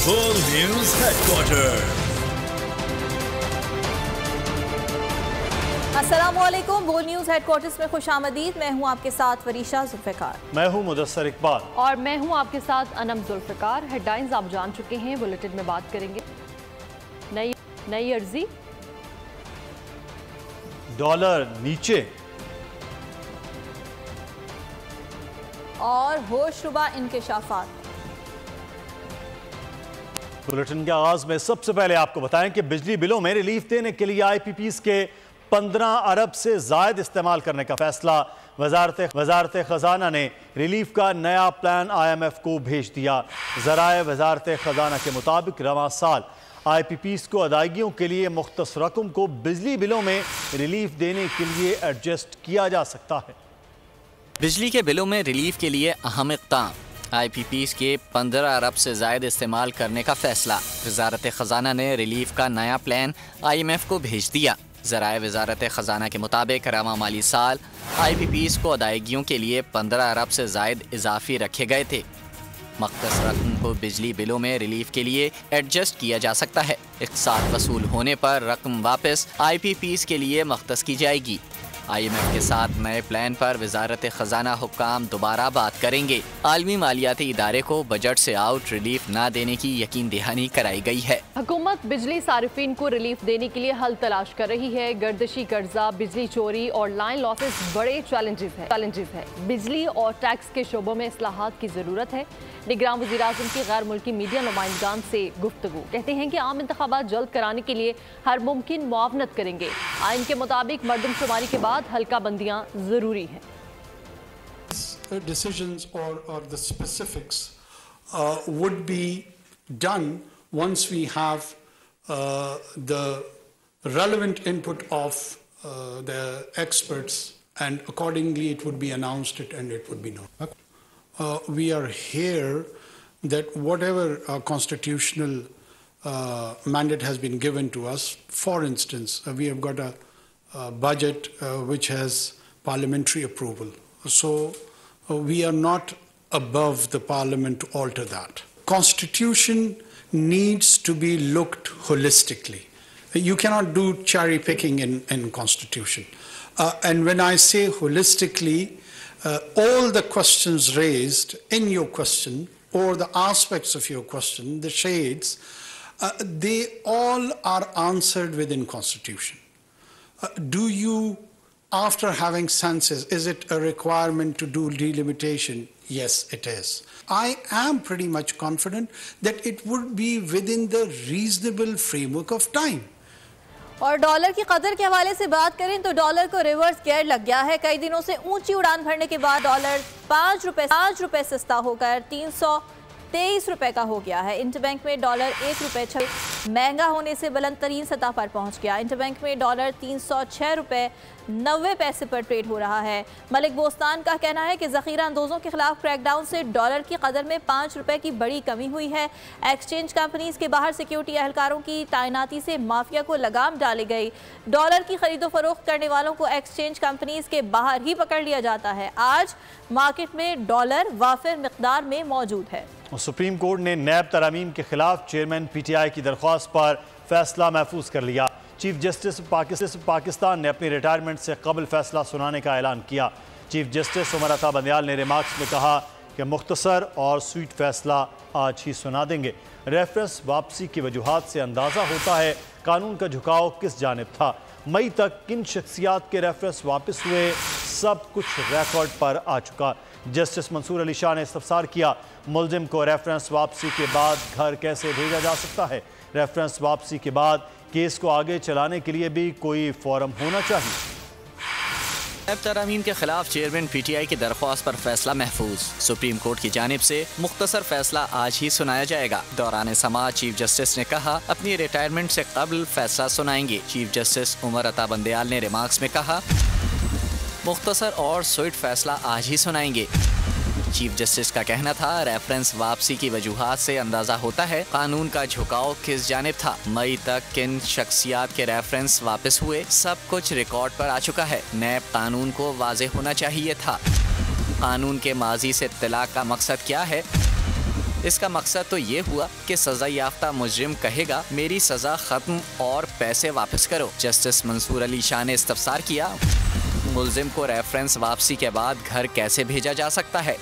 Full News Headquarters. अस्सलामुअलैकुम। बोल news headquarters में खुशामदीद। मैं हूं आपके साथ वरीशा जुल्फिकार। मैं हूं मुदस्सर इकबाल और मैं हूं आपके साथ अनम जुल्फिकार। हेडलाइंस आप जान चुके हैं, बुलेटिन में बात करेंगे। नई अर्जी, डॉलर नीचे और होशरुबा इंकशाफात। बुलेटिन के आगाज में सबसे पहले आपको बताएं कि बिजली बिलों में रिलीफ देने के लिए IPPs के 15 अरब से जायद इस्तेमाल करने का फैसला। वजारत खजाना ने रिलीफ का नया प्लान IMF को भेज दिया। ज़राए वजारत खजाना के मुताबिक रवां साल IPPs को अदायगियों के लिए मुख्तस रकम को बिजली बिलों में रिलीफ देने के लिए एडजस्ट किया जा सकता है। बिजली के बिलों में रिलीफ के लिए अहम इक़दाम, IPPs के 15 अरब से ज़ायद इस्तेमाल करने का फैसला। वजारत ख़जाना ने रिलीफ का नया प्लान IMF को भेज दिया। ज़राए वजारत ख़जाना के मुताबिक रवां माली साल IPPs को अदायगियों के लिए 15 अरब से ज़ायद इजाफी रखे गए थे। मुख्तस रकम को बिजली बिलों में रिलीफ के लिए एडजस्ट किया जा सकता है। इक़्तिसाद वसूल होने पर रकम वापस IPPs के लिए मुख्तस की जाएगी। IMF के साथ नए प्लान पर वजारत खजाना हुक्काम दोबारा बात करेंगे। आलमी मालियाती इदारे को बजट से आउट रिलीफ न देने की यकीन दहानी कराई गई है। हुकूमत बिजली सारिफिन को रिलीफ देने के लिए हल तलाश कर रही है। गर्दिशी कर्जा, बिजली चोरी और लाइन लॉसेस बड़े चैलेंजेस है। बिजली और टैक्स के शोबों में इस्लाहात की जरूरत है। निगरान वज़ीर आज़म की गैर मुल्की मीडिया नुमाइंदगान से गुफ्तगू, कहते हैं कि आम इंतखाबात जल्द कराने के लिए हर मुमकिन मुआवनत करेंगे। आइन के मुताबिक मरदमशुमारी के बाद हल्का बंदियां जरूरी हैं। Decisions or the specifics would be done once we have the relevant input of the experts, and accordingly it would be announced and it would be known. We are here that whatever constitutional mandate has been given to us, for instance, we have got a budget which has parliamentary approval. So we are not above the parliament to alter that. Constitution needs to be looked holistically. You cannot do cherry picking in constitution. And when I say holistically, all the questions raised in your question or the aspects of your question, the shades, they all are answered within constitution. Do you, after having census, is it a requirement to do delimitation? Yes, it is. I am pretty much confident that it would be within the reasonable framework of time. और dollar की कदर के हवाले से बात करें तो dollar को रिवर्स गियर लग गया है। कई दिनों से ऊंची उड़ान भरने के बाद डॉलर 5 रुपए सस्ता होकर 323 रुपए का हो गया है। इंटरबैंक में डॉलर 1 रुपए महंगा होने से बुलंद तरीन सतह पर पहुंच गया। इंटरबैंक में डॉलर 306 रुपए 90 पैसे पर ट्रेड हो रहा है। मलिक बोस्तान का कहना है कि ज़ख़ीरा अंदोज़ों के खिलाफ क्रैकडाउन से डॉलर की कदर में 5 रुपए की बड़ी कमी हुई है। एक्सचेंज कंपनीज के बाहर सिक्योरिटी एहलकारों की तैनाती से माफिया को लगाम डाली गई। डॉलर की खरीदो फरोख्त करने वालों को एक्सचेंज कंपनीज के बाहर ही पकड़ लिया जाता है। आज मार्केट में डॉलर वाफिर मिकदार में मौजूद है। सुप्रीम कोर्ट ने नैब तरामीम के खिलाफ चेयरमैन PTI की दरख्वास्त पर फैसला महफूज कर लिया। चीफ जस्टिस पाकिस्तान ने अपनी रिटायरमेंट से कबल फैसला सुनाने का ऐलान किया। चीफ जस्टिस उमर अता बंदियाल ने रिमार्क्स में कहा कि मुख्तसर और स्वीट फैसला आज ही सुना देंगे। रेफरेंस वापसी की वजूहात से अंदाज़ा होता है कानून का झुकाव किस जानिब था। मई तक किन शख्सियात के रेफरेंस वापस हुए, सब कुछ रिकॉर्ड पर आ चुका। जस्टिस मंसूर अली शाह ने इस्तफसार किया, मुलजिम को रेफरेंस वापसी के बाद घर कैसे भेजा जा सकता है। रेफरेंस वापसी के बाद केस को आगे चलाने के लिए भी कोई फोरम होना चाहिए। नैब तरामीम के खिलाफ चेयरमैन PTI की दरख्वास्त पर फैसला महफूज। सुप्रीम कोर्ट की जानिब से मुख्तसर फैसला आज ही सुनाया जाएगा। दौरान समाअत चीफ जस्टिस ने कहा अपनी रिटायरमेंट से कबल फैसला सुनाएंगे। चीफ जस्टिस उमर अता बंदियाल ने रिमार्क्स में कहा मुख्तसर और स्वीट फैसला आज ही सुनाएंगे। चीफ जस्टिस का कहना था रेफरेंस वापसी की वजूहात से अंदाजा होता है कानून का झुकाव किस जानिब था। मई तक किन शख्सियात के रेफरेंस वापस हुए, सब कुछ रिकॉर्ड पर आ चुका है। नैब कानून को वाज़ेह होना चाहिए था। कानून के माजी से इत्तला का मकसद क्या है, इसका मकसद तो ये हुआ कि सजा याफ्ता मुजरिम कहेगा मेरी सजा खत्म और पैसे वापस करो। जस्टिस मंसूर अली शाह ने इस्तफसार किया, मुलजिम को रेफरेंस वापसी के बाद घर कैसे भेजा जा सकता है?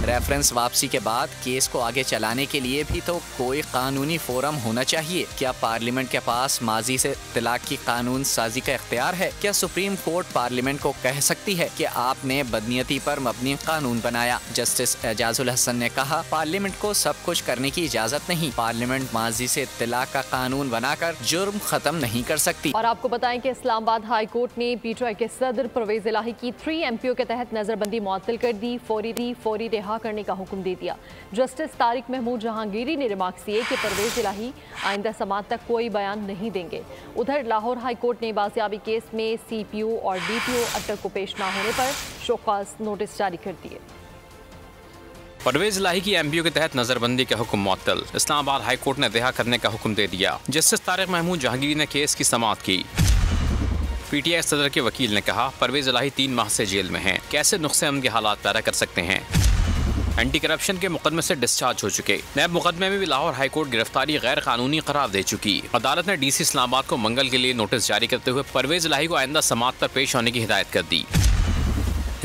रेफरेंस वापसी के बाद केस को आगे चलाने के लिए भी तो कोई कानूनी फोरम होना चाहिए। क्या पार्लियामेंट के पास माजी से तलाक की कानून साजी का इख्तियार है? क्या सुप्रीम कोर्ट पार्लियामेंट को कह सकती है कि आपने बदनीयती पर मबनी कानून बनाया? जस्टिस एजाजुल हसन ने कहा, पार्लियामेंट को सब कुछ करने की इजाजत नहीं। पार्लियामेंट माजी से तलाक का कानून बनाकर जुर्म खत्म नहीं कर सकती। और आपको बताएं कि इस्लामाबाद हाई कोर्ट ने पीटीआई के सदर परवेज इलाही की 3 MPO के तहत नजरबंदी मुअत्तल कर दी। फौरी रिहा करने का हुक्म दे दिया। जस्टिस तारिक महमूद जहांगीरी ने रिमार्क्स दिए कि परवेज इलाही आइंदा समात तक कोई बयान नहीं देंगे। उधर लाहौर हाई कोर्ट ने बाजियाबी केस में CPO और DPO अटक को पेश न होने पर शोकास नोटिस जारी कर दिए। परवेज इलाही की MPO के तहत नजरबंदी का हुक्म मुअत्तल। इस्लामाबाद हाई कोर्ट ने रिहा करने का हुक्म दे दिया। जस्टिस तारिक महमूद जहांगीरी ने केस की समाअत की। PTI सदर के वकील ने कहा, परवेज इलाही 3 माह से जेल में हैं, कैसे नुक्से अमन के हालात पैदा कर सकते हैं? एंटी करप्शन के मुकदमे से डिस्चार्ज हो चुके। नैब मुकदमे में भी लाहौर हाई कोर्ट गिरफ्तारी गैर कानूनी करार दे चुकी। अदालत ने DC इस्लामाबाद को मंगल के लिए नोटिस जारी करते हुए परवेज इलाही को आइंदा समात पर पेश होने की हिदायत कर दी।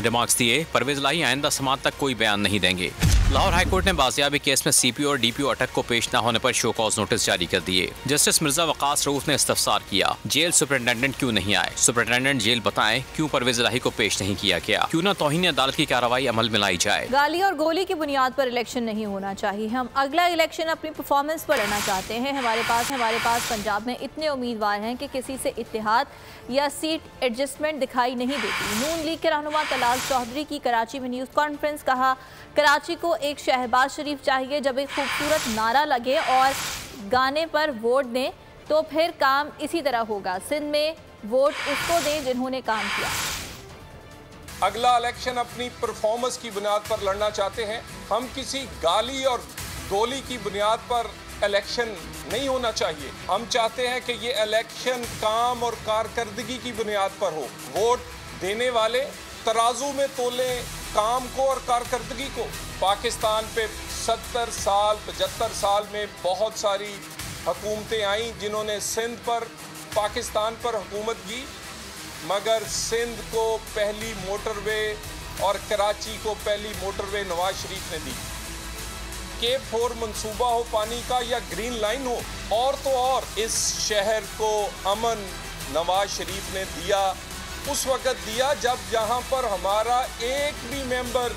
रिमार्क्स दिए, परवेज इलाही आइंदा समात तक कोई बयान नहीं देंगे। लाहौर हाई कोर्ट ने बाजियाबी केस में CPO और DPO अटक को पेश न होने पर शो कॉज नोटिस जारी कर दिए। जस्टिस मिर्जा वकास रऊफ ने इस्तफसार किया, जेल सुपरिटेंडेंट क्यों नहीं आए? सुपरिटेंडेंट जेल बताएं क्यों परवेज इलाही को पेश नहीं किया गया? क्यों न तौहीन अदालत की कार्रवाई अमल में लाई जाए? गाली और गोली की बुनियाद पर इलेक्शन नहीं होना चाहिए। हम अगला इलेक्शन अपनी परफॉर्मेंस पर लड़ना चाहते हैं। हमारे पास पंजाब में इतने उम्मीदवार हैं कि किसी से इत्तेहाद या सीट एडजस्टमेंट दिखाई नहीं देती। नून लीग के रहनुमा तलाल चौधरी की कराची में न्यूज़ कॉन्फ्रेंस। कहा, कराची को एक शहबाज शरीफ चाहिए। जब एक खूबसूरत नारा लगे और गाने पर वोट दें तो फिर काम इसी तरह होगा। सिंध में वोट उसको दें जिन्होंने काम किया। अगला इलेक्शन अपनी परफॉर्मेंस की बुनियाद पर लड़ना चाहते हैं। हम किसी गाली और गोली की बुनियाद पर इलेक्शन नहीं होना चाहिए। हम चाहते हैं कि ये इलेक्शन काम और कारकर्दगी की बुनियाद पर हो। वोट देने वाले तराजू में तोले काम को और कारकर्दगी को। पाकिस्तान पे 70 साल 75 साल में बहुत सारी हुकूमतें आईं जिन्होंने सिंध पर पाकिस्तान पर हुकूमत की, मगर सिंध को पहली मोटरवे और कराची को पहली मोटरवे नवाज शरीफ ने दी। केप 4 मंसूबा हो पानी का या ग्रीन लाइन हो, और तो और इस शहर को अमन नवाज शरीफ ने दिया, उस वक्त दिया जब यहाँ पर हमारा एक भी मेंबर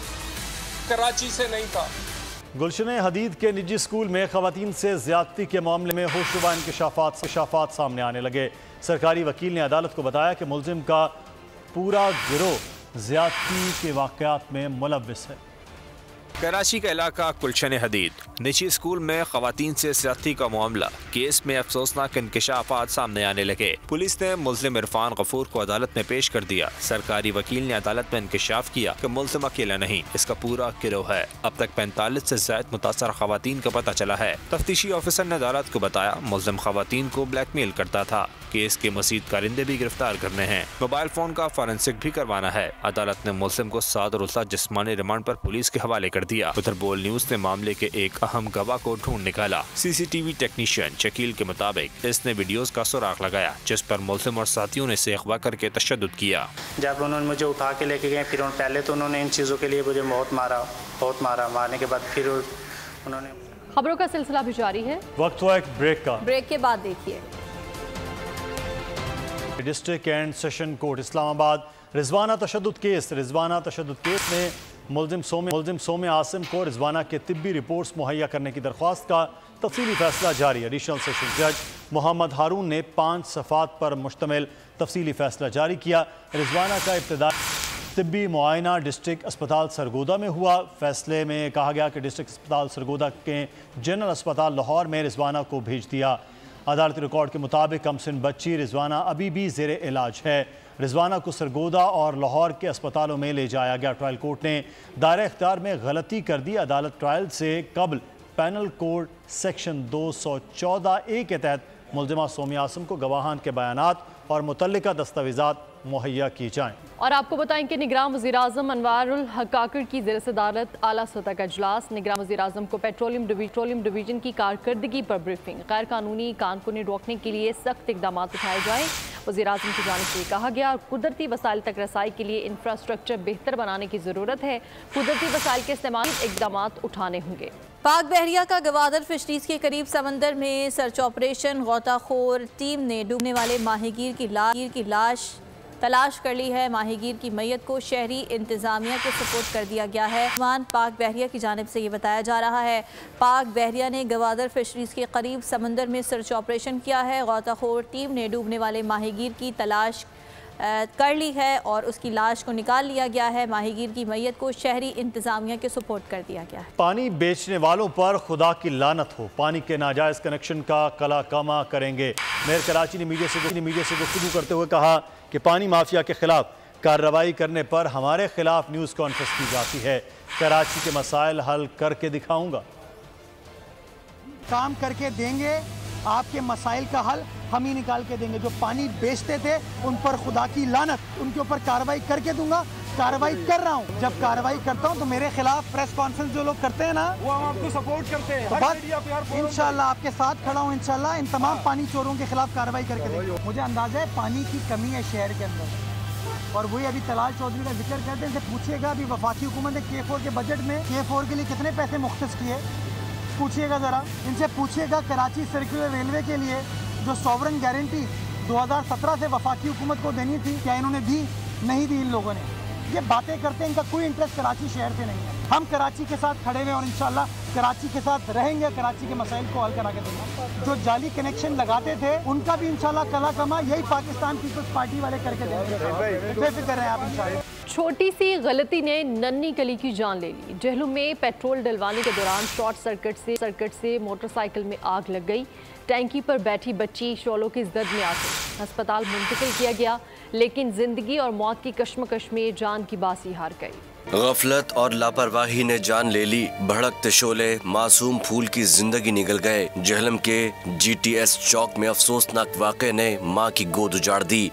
कराची से नहीं था। गुलशन हदीद के निजी स्कूल में खवातीन से ज्यादती के मामले में होशरुबा इंकशाफात सामने आने लगे। सरकारी वकील ने अदालत को बताया कि मुलजिम का पूरा गिरोह ज्यादती के वाक़यात में मुलव्विस है। कराची का इलाका गुलशन हदीद, निजी स्कूल में खवातीन से ज्यादती का मामला। केस में अफसोसनाक इंकशाफात सामने आने लगे। पुलिस ने मुल्जिम इरफान गफूर को अदालत में पेश कर दिया। सरकारी वकील ने अदालत में इंकशाफ किया कि मुल्जिम अकेला नहीं, इसका पूरा गिरोह है। अब तक 45 से ज्यादा मुतासर खवातीन का पता चला है। तफ्तीशी ऑफिसर ने अदालत को बताया मुल्जिम खवातीन को ब्लैकमेल करता था। केस के मजीद कारिंदे भी गिरफ्तार करने हैं। मोबाइल फोन का फॉरेंसिक भी करवाना है। अदालत ने मुल्जिम को 7 रोज़ा जिस्मानी रिमांड पर पुलिस के हवाले कर दिया। उधर बोल न्यूज ने मामले के एक अहम गवाह को ढूंढ निकाला। CCTV टेक्नीशियन शकील के मुताबिक इसने वीडियोस का सुराग लगाया जिस पर मुल्जिम और साथियों ने इसे अगवा करके तशद्दुद किया। जब उन्होंने मुझे उठा के लेके गए, फिर पहले तो उन्होंने इन चीज़ों के लिए मुझे बहुत मारा। मारने के बाद फिर उन्होंने। खबरों का सिलसिला भी जारी है। वक्त हुआ एक ब्रेक का। ब्रेक के बाद देखिए। District and session court Islamabad Rizwana तशद्दुद केस में मुल्जिम सोमे आसिम को रिजवाना के तिब्बी रिपोर्ट्स मुहैया करने की दरख्वास्त का तफसीली फैसला जारी। एडिशनल सेशन जज मोहम्मद हारून ने 5 सफ़ात पर मुश्तमिल तफसीली फैसला जारी किया। रिजवाना का इब्तिदाई तिब्बी मुआयना डिस्ट्रिक्ट अस्पताल सरगोदा में हुआ। फैसले में कहा गया कि डिस्ट्रिक्ट अस्पताल सरगोदा के जनरल अस्पताल लाहौर में रिजवाना को भेज दिया। अदालती रिकॉर्ड के मुताबिक कमसिन बच्ची रिजवाना अभी भी ज़ेरे इलाज है। रिजवाना को सरगोदा और लाहौर के अस्पतालों में ले जाया गया। ट्रायल कोर्ट ने दायरे इख्तियार में गलती कर दी। अदालत ट्रायल से कबल पैनल कोड सेक्शन 214A के तहत मुल्जिमा सोमी आसिम को गवाहान के बयानात और मुतल्लिका दस्तावेज़ात मुहैया की जाएँ। और आपको बताएं कि निगरान वज़ीर-ए-आज़म अनवारुल हक काकड़ की ज़ेर सदारत आला सतह का इजलास। निगरान वज़ीर-ए-आज़म को पेट्रोलियम डिवीजन की कारकर्दगी पर ब्रीफिंग। गैर कानूनी कारकुनी रोकने के लिए सख्त इकदाम उठाए जाएँ। वज़ीर-ए-आज़म की जानिब से कहा गया, कुदरती वसाइल तक रसाई के लिए इंफ्रास्ट्रक्चर बेहतर बनाने की ज़रूरत है। कुदरती वसाइल के इस्तेमाल इकदाम उठाने होंगे। पाक बहरिया का गवादर फिशरीज के करीब समंदर में सर्च ऑपरेशन। गौताखोर टीम ने डूबने वाले माहीगीर की लाश तलाश कर ली है। माहीगीर की मैयत को शहरी इंतजामिया के सपोर्ट कर दिया गया है। पाक बहरिया की जानिब से ये बताया जा रहा है। पाक बहरिया ने गवादर फिशरीज के करीब समंदर में सर्च ऑपरेशन किया है। गौताखोर टीम ने डूबने वाले माहीगीर की तलाश कर ली है और उसकी लाश को निकाल लिया गया है। माहीगीर की मैयत को शहरी इंतजामिया के सपोर्ट कर दिया गया है। पानी बेचने वालों पर खुदा की लानत हो। पानी के नाजायज़ कनेक्शन का कला कामा करेंगे। मेयर कराची ने मीडिया से गुफ्तगू करते हुए कहा कि पानी माफिया के खिलाफ कार्रवाई करने पर हमारे खिलाफ न्यूज़ कॉन्फ्रेंस की जाती है। कराची के मसाइल हल करके दिखाऊंगा। काम करके देंगे, आपके मसाइल का हल हम ही निकाल के देंगे। जो पानी बेचते थे उन पर खुदा की लानत, उनके ऊपर कार्रवाई करके दूंगा। कार्रवाई कर रहा हूँ। जब कार्रवाई करता हूँ तो मेरे खिलाफ प्रेस कॉन्फ्रेंस जो लोग करते हैं ना, वो हम आपको सपोर्ट करते हैं। तो बस इंशाल्लाह आपके साथ खड़ा हूँ। इंशाल्लाह इन तमाम पानी चोरों के खिलाफ कार्रवाई करके देंगे। मुझे अंदाजा है पानी की कमी है शहर के अंदर, और वही अभी तलाल चौधरी का जिक्र करते हैं। इनसे पूछिएगा अभी वफाकी हुकूमत ने K4 के बजट में K4 के लिए कितने पैसे मुख्तस किए, पूछिएगा ज़रा इनसे। पूछिएगा कराची सर्कुलर रेलवे के लिए जो सॉवरन गारंटी 2017 से वफाकी हुकूमत को देनी थी, क्या इन्होंने दी? नहीं दी इन लोगों ने। ये बातें करते हैं, इनका कोई इंटरेस्ट कराची शहर से नहीं है। हम कराची के साथ खड़े हुए और इंशाल्लाह कराची के साथ रहेंगे। कराची के मसाइल को हल करा के देंगे। जो जाली कनेक्शन लगाते थे उनका भी इंशाल्लाह कला कमा यही पाकिस्तान पीपल्स पार्टी वाले करके देंगे। बेफिक्र रहें आप इंशाल्लाह। छोटी सी गलती ने नन्ही कली की जान ले ली। जहलुम में पेट्रोल डलवाने के दौरान शॉर्ट सर्किट से मोटरसाइकिल में आग लग गई। टैंकी पर बैठी बच्ची शोलों की जद में आकर अस्पताल मुंतकिल किया गया, लेकिन जिंदगी और मौत की कश्मकश में जान की बासी हार गई। गफलत और लापरवाही ने जान ले ली। भड़कते शोले मासूम फूल की जिंदगी निकल गए। जहलम के GTS चौक में अफसोसनाक वाक़े ने मां की गोद उजाड़ दी।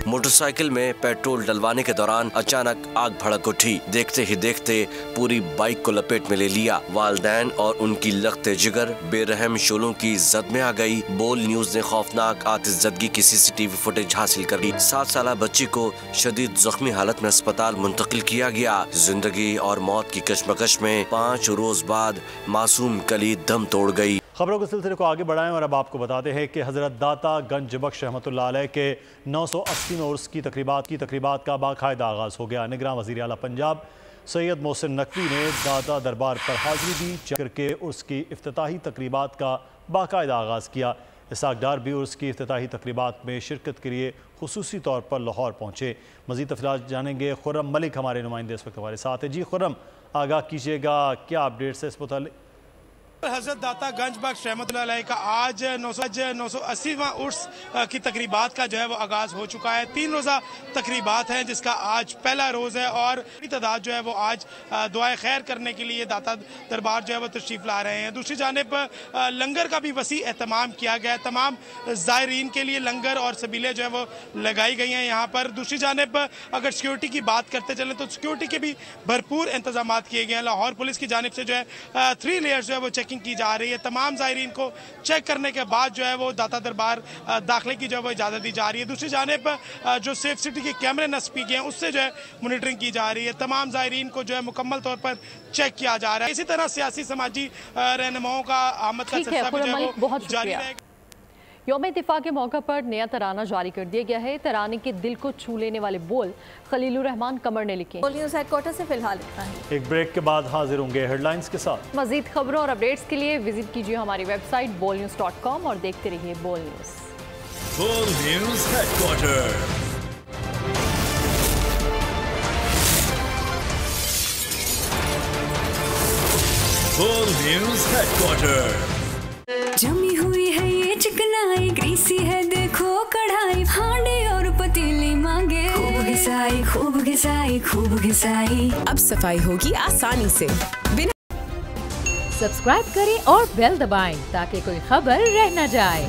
मोटरसाइकिल में पेट्रोल डलवाने के दौरान अचानक आग भड़क उठी। देखते ही देखते पूरी बाइक को लपेट में ले लिया। वालिदैन और उनकी लख्ते जिगर बेरहम शोलों की जद में आ गई। बोल न्यूज ने खौफनाक आतिशज़दगी की CCTV फुटेज हासिल कर ली। 7 साला बच्ची को शदीद जख्मी हालत में अस्पताल मुंतकिल किया गया। जिंदगी और मौत की कशमकश में 5 रोज बाद मासूम कली दम तोड़ गई। खबरों के सिलसिले को आगे बढ़ाएं और अब आपको बताते हैं कि हज़रत दाता गंज बख्श रहमतुल्लाह अलैह के 980 उर्स की तकरीबात का बाकायदा आगाज़ हो गया। निगरान वज़ीर आला पंजाब सैयद मोहसिन नकवी ने दाता दरबार पर हाजिरी दी। चक्र के उर्स की इफ्तिताही तकरीबात का बाकायदा आगाज़ किया। इसहाक डार भी उर्स की इफ्तिताही तकरीबात में शिरकत के लिए खुसूसी तौर पर लाहौर पहुँचे। मज़ीद तफसीलात जानेंगे। खुर्रम मलिक हमारे नुमाइंदे इस वक्त हमारे साथ है। जी खुर्रम, आगाह कीजिएगा, क्या अपडेट्स है इस मुतालिक? हज़रत दाता गंज बख्श रहमतुल्लाह अलैह का आज 980वां उर्स की तकरीबात का जो है वो आगाज़ हो चुका है। 3 रोज़ा तकरीबात हैं जिसका आज पहला रोज़ है और बड़ी तादाद जो है वो आज दुआए खैर करने के लिए दाता दरबार जो है वो तशरीफ़ ला रहे हैं। दूसरी जानिब लंगर का भी वसी एहतमाम किया गया है। तमाम ज़ायरीन के लिए लंगर और सबीलें जो है वो लगाई गई हैं यहाँ पर। दूसरी जानिब अगर सिक्योरिटी की बात करते चलें तो सिक्योरिटी के भी भरपूर इंतजाम किए गए हैं। लाहौर पुलिस की जानिब से जो है 3 लेयर्स जो है वो चेकिंग की जा रही है। तमाम ज़ायरीन को चेक करने के बाद जो है वो दाता दरबार दाखिले की जो है वो इजाज़त दी जा रही है। दूसरी जानिब जो सेफ सिटी के कैमरे नस्ब किए हैं उससे जो है मॉनिटरिंग की जा रही है। तमाम ज़ायरीन को जो है मुकम्मल तौर पर चेक किया जा रहा है। इसी तरह सियासी समाजी रहनुमाओं का आमद का सिलसिला भी जो है वो जारी रहेगा। यौम इत्तिफाक के मौका पर नया तराना जारी कर दिया गया है। तराने के दिल को छू लेने वाले बोल खलीलुर रहमान कमर ने लिखे। बोल न्यूज़ हेडक्वार्टर से फिलहाल इतना ही। एक ब्रेक के बाद हाजिर होंगे हेडलाइंस के साथ। मजीद खबरों और अपडेट्स के लिए विजिट कीजिए हमारी वेबसाइट bolnews.com और देखते रहिए बोल न्यूज़। बोल न्यूज़ हेडक्वार्टर। बोल न्यूज़ हेडक्वार्टर। जमी हुई है ये चिकनाई, ग्रीसी है देखो कढ़ाई, हांडे और पतीली मांगे खूब घिसाई। अब सफाई होगी आसानी से। सब्सक्राइब करें और बेल दबाएं ताकि कोई खबर रह न जाए।